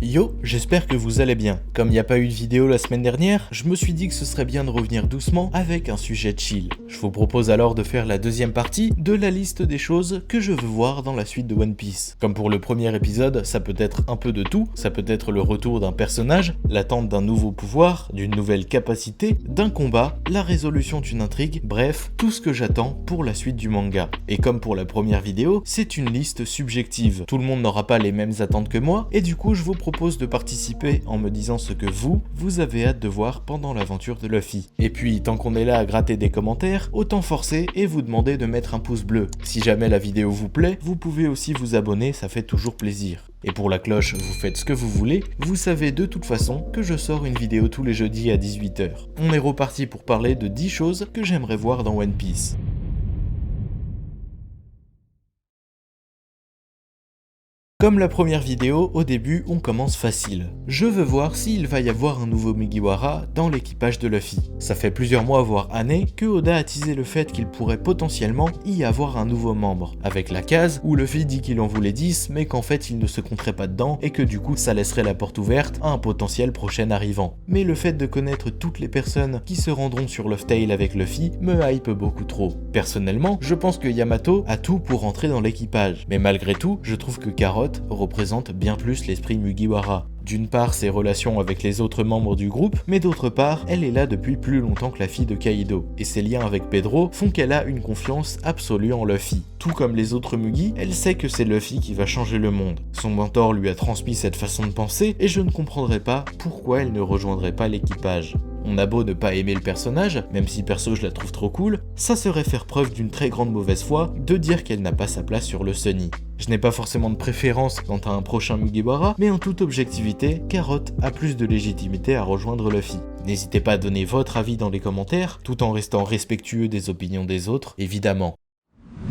Yo, j'espère que vous allez bien. Comme il n'y a pas eu de vidéo la semaine dernière, je me suis dit que ce serait bien de revenir doucement avec un sujet chill. Je vous propose alors de faire la deuxième partie de la liste des choses que je veux voir dans la suite de One Piece. Comme pour le premier épisode, ça peut être un peu de tout, ça peut être le retour d'un personnage, l'attente d'un nouveau pouvoir, d'une nouvelle capacité, d'un combat, la résolution d'une intrigue, bref, tout ce que j'attends pour la suite du manga. Et comme pour la première vidéo, c'est une liste subjective. Tout le monde n'aura pas les mêmes attentes que moi, et du coup je vous propose de participer en me disant ce que vous avez hâte de voir pendant l'aventure de Luffy. Et puis, tant qu'on est là à gratter des commentaires, autant forcer et vous demander de mettre un pouce bleu. Si jamais la vidéo vous plaît, vous pouvez aussi vous abonner, ça fait toujours plaisir. Et pour la cloche, vous faites ce que vous voulez, vous savez de toute façon que je sors une vidéo tous les jeudis à 18 h. On est reparti pour parler de 10 choses que j'aimerais voir dans One Piece. Comme la première vidéo, au début, on commence facile. Je veux voir s'il va y avoir un nouveau Mugiwara dans l'équipage de Luffy. Ça fait plusieurs mois, voire années, que Oda a teasé le fait qu'il pourrait potentiellement y avoir un nouveau membre, avec la case où Luffy dit qu'il en voulait 10, mais qu'en fait il ne se compterait pas dedans, et que du coup ça laisserait la porte ouverte à un potentiel prochain arrivant. Mais le fait de connaître toutes les personnes qui se rendront sur Luffy Tale avec Luffy me hype beaucoup trop. Personnellement, je pense que Yamato a tout pour rentrer dans l'équipage, mais malgré tout, je trouve que Carrot représente bien plus l'esprit Mugiwara. D'une part, ses relations avec les autres membres du groupe, mais d'autre part, elle est là depuis plus longtemps que la fille de Kaido, et ses liens avec Pedro font qu'elle a une confiance absolue en Luffy. Tout comme les autres Mugi, elle sait que c'est Luffy qui va changer le monde. Son mentor lui a transmis cette façon de penser, et je ne comprendrais pas pourquoi elle ne rejoindrait pas l'équipage. On a beau ne pas aimer le personnage, même si perso je la trouve trop cool, ça serait faire preuve d'une très grande mauvaise foi de dire qu'elle n'a pas sa place sur le Sunny. Je n'ai pas forcément de préférence quant à un prochain Mugiwara, mais en toute objectivité, Carrot a plus de légitimité à rejoindre Luffy. N'hésitez pas à donner votre avis dans les commentaires, tout en restant respectueux des opinions des autres, évidemment.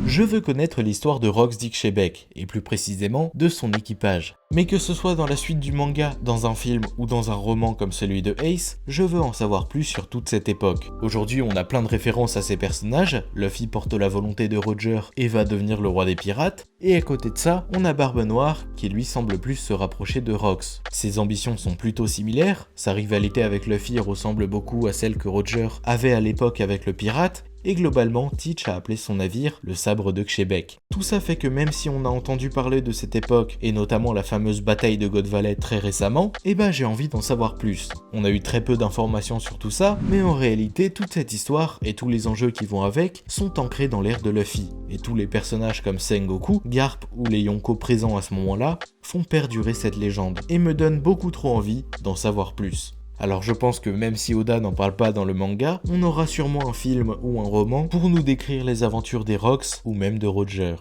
Je veux connaître l'histoire de Rox Dicshebek, et plus précisément de son équipage. Mais que ce soit dans la suite du manga, dans un film ou dans un roman comme celui de Ace, je veux en savoir plus sur toute cette époque. Aujourd'hui on a plein de références à ces personnages, Luffy porte la volonté de Roger et va devenir le roi des pirates, et à côté de ça, on a Barbe Noire qui lui semble plus se rapprocher de Rox. Ses ambitions sont plutôt similaires, sa rivalité avec Luffy ressemble beaucoup à celle que Roger avait à l'époque avec le pirate, et globalement, Teach a appelé son navire le sabre de Xebec. Tout ça fait que même si on a entendu parler de cette époque, et notamment la fameuse bataille de God Valley très récemment, j'ai envie d'en savoir plus. On a eu très peu d'informations sur tout ça, mais en réalité, toute cette histoire, et tous les enjeux qui vont avec, sont ancrés dans l'ère de Luffy. Et tous les personnages comme Sengoku, Garp ou les Yonko présents à ce moment-là, font perdurer cette légende, et me donnent beaucoup trop envie d'en savoir plus. Alors je pense que même si Oda n'en parle pas dans le manga, on aura sûrement un film ou un roman pour nous décrire les aventures des Rox ou même de Roger.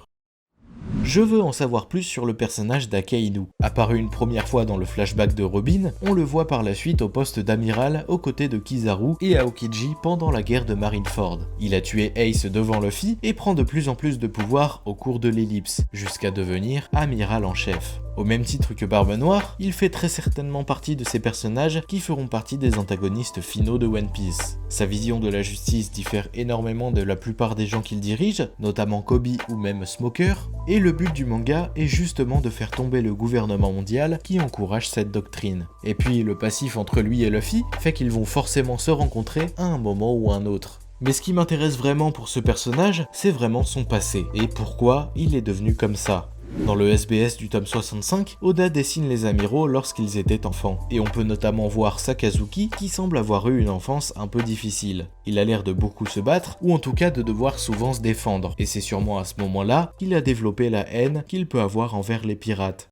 Je veux en savoir plus sur le personnage d'Akainu. Apparu une première fois dans le flashback de Robin, on le voit par la suite au poste d'amiral aux côtés de Kizaru et Aokiji pendant la guerre de Marineford. Il a tué Ace devant Luffy et prend de plus en plus de pouvoir au cours de l'ellipse, jusqu'à devenir amiral en chef. Au même titre que Barbe Noire, il fait très certainement partie de ces personnages qui feront partie des antagonistes finaux de One Piece. Sa vision de la justice diffère énormément de la plupart des gens qu'il dirige, notamment Kobe ou même Smoker, et le but du manga est justement de faire tomber le gouvernement mondial qui encourage cette doctrine. Et puis le passif entre lui et Luffy fait qu'ils vont forcément se rencontrer à un moment ou un autre. Mais ce qui m'intéresse vraiment pour ce personnage, c'est vraiment son passé, et pourquoi il est devenu comme ça. Dans le SBS du tome 65, Oda dessine les amiraux lorsqu'ils étaient enfants, et on peut notamment voir Sakazuki qui semble avoir eu une enfance un peu difficile. Il a l'air de beaucoup se battre, ou en tout cas de devoir souvent se défendre, et c'est sûrement à ce moment-là qu'il a développé la haine qu'il peut avoir envers les pirates.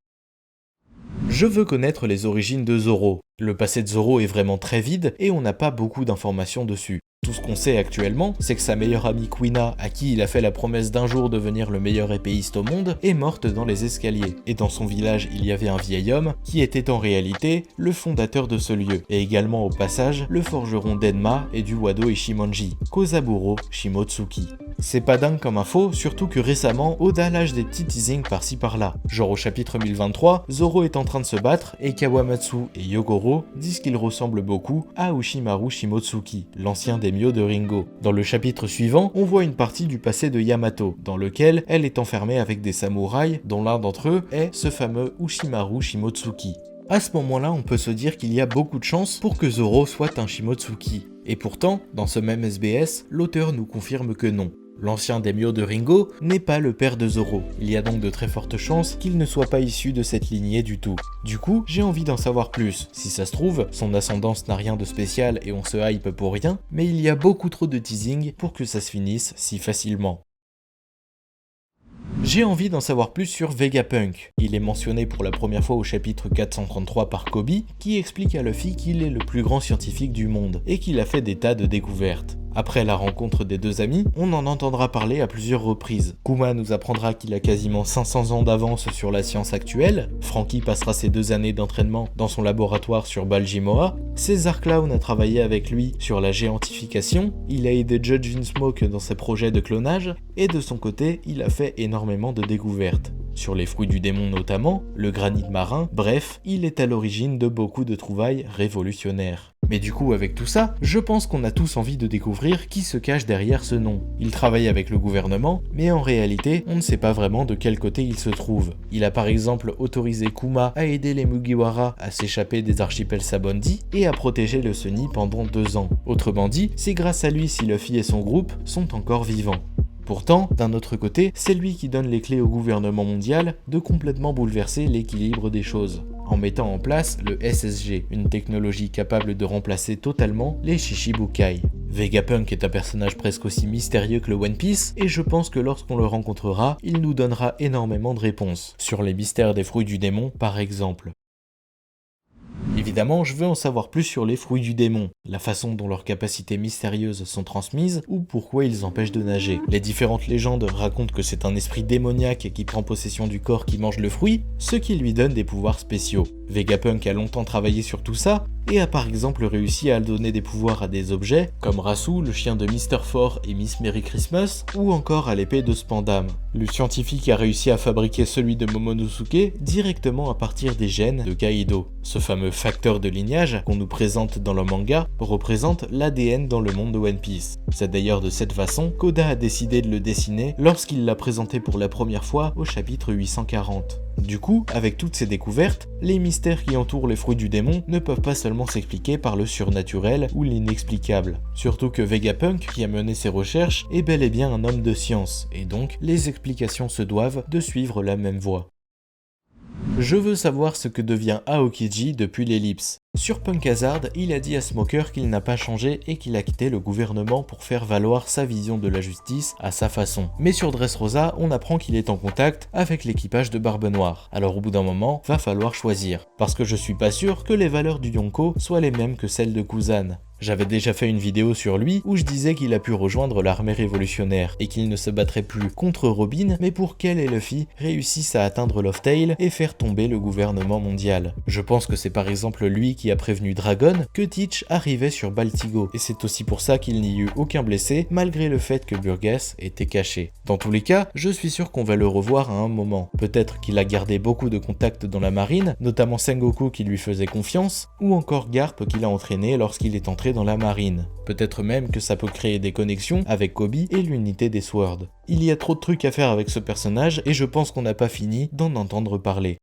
Je veux connaître les origines de Zoro. Le passé de Zoro est vraiment très vide et on n'a pas beaucoup d'informations dessus. Tout ce qu'on sait actuellement, c'est que sa meilleure amie Kuina, à qui il a fait la promesse d'un jour devenir le meilleur épéiste au monde, est morte dans les escaliers. Et dans son village, il y avait un vieil homme qui était en réalité le fondateur de ce lieu, et également au passage le forgeron d'Enma et du Wado Ishimonji, Kozaburo Shimotsuki. C'est pas dingue comme info, surtout que récemment, Oda lâche des petits teasings par-ci par-là. Genre au chapitre 1023, Zoro est en train de se battre et Kawamatsu et Yogoro disent qu'il ressemble beaucoup à Ushimaru Shimotsuki, l'ancien daimyo de Ringo. Dans le chapitre suivant, on voit une partie du passé de Yamato, dans lequel elle est enfermée avec des samouraïs, dont l'un d'entre eux est ce fameux Ushimaru Shimotsuki. À ce moment-là, on peut se dire qu'il y a beaucoup de chances pour que Zoro soit un Shimotsuki. Et pourtant, dans ce même SBS, l'auteur nous confirme que non. L'ancien daimyo de Ringo n'est pas le père de Zoro. Il y a donc de très fortes chances qu'il ne soit pas issu de cette lignée du tout. Du coup, j'ai envie d'en savoir plus. Si ça se trouve, son ascendance n'a rien de spécial et on se hype pour rien, mais il y a beaucoup trop de teasing pour que ça se finisse si facilement. J'ai envie d'en savoir plus sur Vegapunk. Il est mentionné pour la première fois au chapitre 433 par Kobe, qui explique à Luffy qu'il est le plus grand scientifique du monde et qu'il a fait des tas de découvertes. Après la rencontre des deux amis, on en entendra parler à plusieurs reprises. Kuma nous apprendra qu'il a quasiment 500 ans d'avance sur la science actuelle, Franky passera ses 2 années d'entraînement dans son laboratoire sur Baljimoa, César Clown a travaillé avec lui sur la géantification, il a aidé Judge Vinsmoke dans ses projets de clonage, et de son côté, il a fait énormément de découvertes. Sur les fruits du démon notamment, le granit marin, bref, il est à l'origine de beaucoup de trouvailles révolutionnaires. Mais du coup, avec tout ça, je pense qu'on a tous envie de découvrir qui se cache derrière ce nom. Il travaille avec le gouvernement, mais en réalité, on ne sait pas vraiment de quel côté il se trouve. Il a par exemple autorisé Kuma à aider les Mugiwara à s'échapper des archipels Sabondi et à protéger le Sunny pendant 2 ans. Autrement dit, c'est grâce à lui si Luffy et son groupe sont encore vivants. Pourtant, d'un autre côté, c'est lui qui donne les clés au gouvernement mondial de complètement bouleverser l'équilibre des choses, en mettant en place le SSG, une technologie capable de remplacer totalement les Shichibukai. Vegapunk est un personnage presque aussi mystérieux que le One Piece, et je pense que lorsqu'on le rencontrera, il nous donnera énormément de réponses, sur les mystères des fruits du démon par exemple. Évidemment, je veux en savoir plus sur les fruits du démon, la façon dont leurs capacités mystérieuses sont transmises ou pourquoi ils empêchent de nager. Les différentes légendes racontent que c'est un esprit démoniaque qui prend possession du corps qui mange le fruit, ce qui lui donne des pouvoirs spéciaux. Vegapunk a longtemps travaillé sur tout ça et a par exemple réussi à donner des pouvoirs à des objets comme Rasu, le chien de Mr. Four et Miss Merry Christmas, ou encore à l'épée de Spandam. Le scientifique a réussi à fabriquer celui de Momonosuke directement à partir des gènes de Kaido. Ce fameux facteur de lignage qu'on nous présente dans le manga représente l'ADN dans le monde de One Piece. C'est d'ailleurs de cette façon qu'Oda a décidé de le dessiner lorsqu'il l'a présenté pour la première fois au chapitre 840. Du coup, avec toutes ces découvertes, les mystères qui entourent les fruits du démon ne peuvent pas seulement s'expliquer par le surnaturel ou l'inexplicable. Surtout que Vegapunk, qui a mené ses recherches, est bel et bien un homme de science, et donc les explications se doivent de suivre la même voie. Je veux savoir ce que devient Aokiji depuis l'ellipse. Sur Punk Hazard, il a dit à Smoker qu'il n'a pas changé et qu'il a quitté le gouvernement pour faire valoir sa vision de la justice à sa façon. Mais sur Dressrosa, on apprend qu'il est en contact avec l'équipage de Barbe Noire. Alors au bout d'un moment, va falloir choisir. Parce que je suis pas sûr que les valeurs du Yonko soient les mêmes que celles de Kuzan. J'avais déjà fait une vidéo sur lui où je disais qu'il a pu rejoindre l'armée révolutionnaire et qu'il ne se battrait plus contre Robin mais pour qu'elle et Luffy réussissent à atteindre Loftail et faire tomber le gouvernement mondial. Je pense que c'est par exemple lui qui a prévenu Dragon que Teach arrivait sur Baltigo et c'est aussi pour ça qu'il n'y eut aucun blessé malgré le fait que Burgess était caché. Dans tous les cas, je suis sûr qu'on va le revoir à un moment. Peut-être qu'il a gardé beaucoup de contacts dans la marine, notamment Sengoku qui lui faisait confiance, ou encore Garp qui l'a entraîné lorsqu'il est entré dans la marine. Peut-être même que ça peut créer des connexions avec Kobe et l'unité des Sword. Il y a trop de trucs à faire avec ce personnage et je pense qu'on n'a pas fini d'en entendre parler.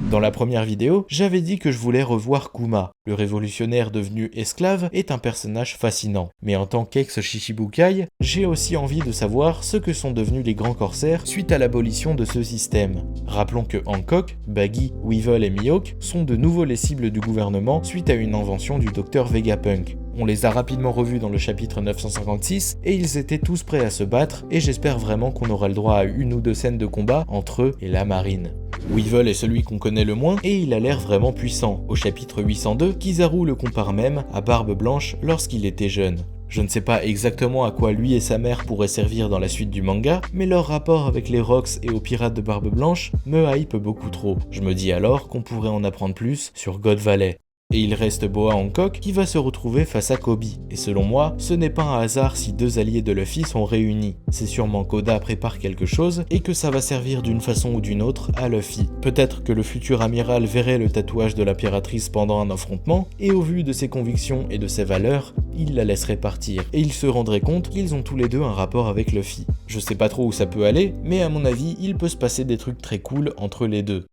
Dans la première vidéo, j'avais dit que je voulais revoir Kuma. Le révolutionnaire devenu esclave est un personnage fascinant. Mais en tant qu'ex-Shichibukai, j'ai aussi envie de savoir ce que sont devenus les grands corsaires suite à l'abolition de ce système. Rappelons que Hancock, Baggy, Weevil et Mihawk sont de nouveau les cibles du gouvernement suite à une invention du docteur Vegapunk. On les a rapidement revus dans le chapitre 956 et ils étaient tous prêts à se battre et j'espère vraiment qu'on aura le droit à 1 ou 2 scènes de combat entre eux et la marine. Weevil est celui qu'on connaît le moins et il a l'air vraiment puissant. Au chapitre 802, Kizaru le compare même à Barbe Blanche lorsqu'il était jeune. Je ne sais pas exactement à quoi lui et sa mère pourraient servir dans la suite du manga, mais leur rapport avec les Rocks et aux pirates de Barbe Blanche me hype beaucoup trop. Je me dis alors qu'on pourrait en apprendre plus sur God Valley. Et il reste Boa Hancock qui va se retrouver face à Kobe. Et selon moi, ce n'est pas un hasard si 2 alliés de Luffy sont réunis. C'est sûrement qu'Oda prépare quelque chose et que ça va servir d'une façon ou d'une autre à Luffy. Peut-être que le futur amiral verrait le tatouage de l'impératrice pendant un affrontement et au vu de ses convictions et de ses valeurs, il la laisserait partir. Et il se rendrait compte qu'ils ont tous les deux un rapport avec Luffy. Je sais pas trop où ça peut aller, mais à mon avis, il peut se passer des trucs très cool entre les deux.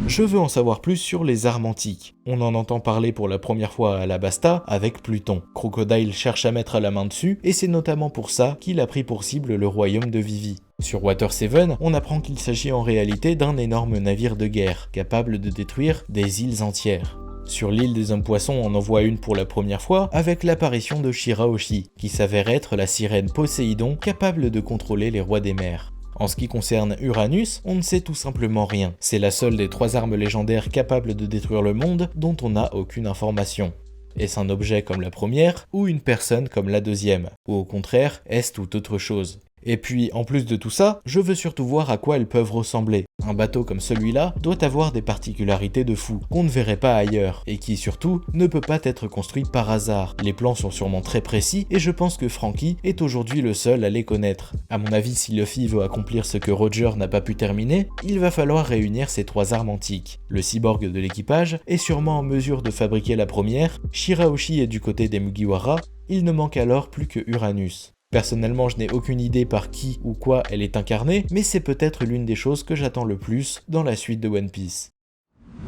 Je veux en savoir plus sur les armes antiques. On en entend parler pour la première fois à Alabasta avec Pluton. Crocodile cherche à mettre la main dessus et c'est notamment pour ça qu'il a pris pour cible le royaume de Vivi. Sur Water 7, on apprend qu'il s'agit en réalité d'un énorme navire de guerre, capable de détruire des îles entières. Sur l'île des hommes poissons, on en voit une pour la première fois avec l'apparition de Shirahoshi, qui s'avère être la sirène Poséidon capable de contrôler les rois des mers. En ce qui concerne Uranus, on ne sait tout simplement rien. C'est la seule des 3 armes légendaires capables de détruire le monde dont on n'a aucune information. Est-ce un objet comme la première ou une personne comme la deuxième? Ou au contraire, est-ce tout autre chose? Et puis, en plus de tout ça, je veux surtout voir à quoi elles peuvent ressembler. Un bateau comme celui-là doit avoir des particularités de fou, qu'on ne verrait pas ailleurs, et qui surtout ne peut pas être construit par hasard. Les plans sont sûrement très précis, et je pense que Franky est aujourd'hui le seul à les connaître. À mon avis, si Luffy veut accomplir ce que Roger n'a pas pu terminer, il va falloir réunir ces 3 armes antiques. Le cyborg de l'équipage est sûrement en mesure de fabriquer la première, Shirahoshi est du côté des Mugiwara, il ne manque alors plus que Uranus. Personnellement, je n'ai aucune idée par qui ou quoi elle est incarnée, mais c'est peut-être l'une des choses que j'attends le plus dans la suite de One Piece.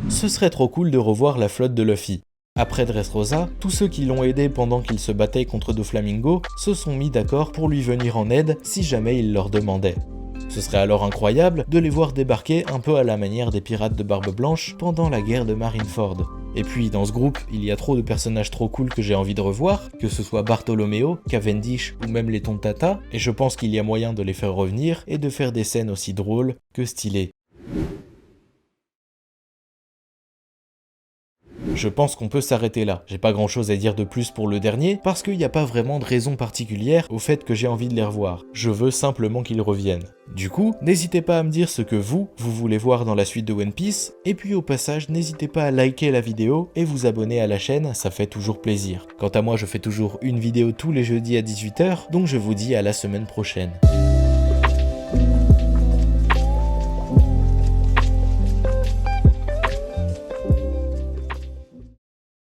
Ce serait trop cool de revoir la flotte de Luffy. Après Dressrosa, tous ceux qui l'ont aidé pendant qu'il se battait contre Doflamingo se sont mis d'accord pour lui venir en aide si jamais il leur demandait. Ce serait alors incroyable de les voir débarquer un peu à la manière des pirates de Barbe Blanche pendant la guerre de Marineford. Et puis dans ce groupe, il y a trop de personnages trop cool que j'ai envie de revoir, que ce soit Bartholoméo, Cavendish ou même les Tontata, et je pense qu'il y a moyen de les faire revenir et de faire des scènes aussi drôles que stylées. Je pense qu'on peut s'arrêter là. J'ai pas grand chose à dire de plus pour le dernier, parce qu'il n'y a pas vraiment de raison particulière au fait que j'ai envie de les revoir. Je veux simplement qu'ils reviennent. Du coup, n'hésitez pas à me dire ce que vous voulez voir dans la suite de One Piece, et puis au passage, n'hésitez pas à liker la vidéo et vous abonner à la chaîne, ça fait toujours plaisir. Quant à moi, je fais toujours une vidéo tous les jeudis à 18 h, donc je vous dis à la semaine prochaine.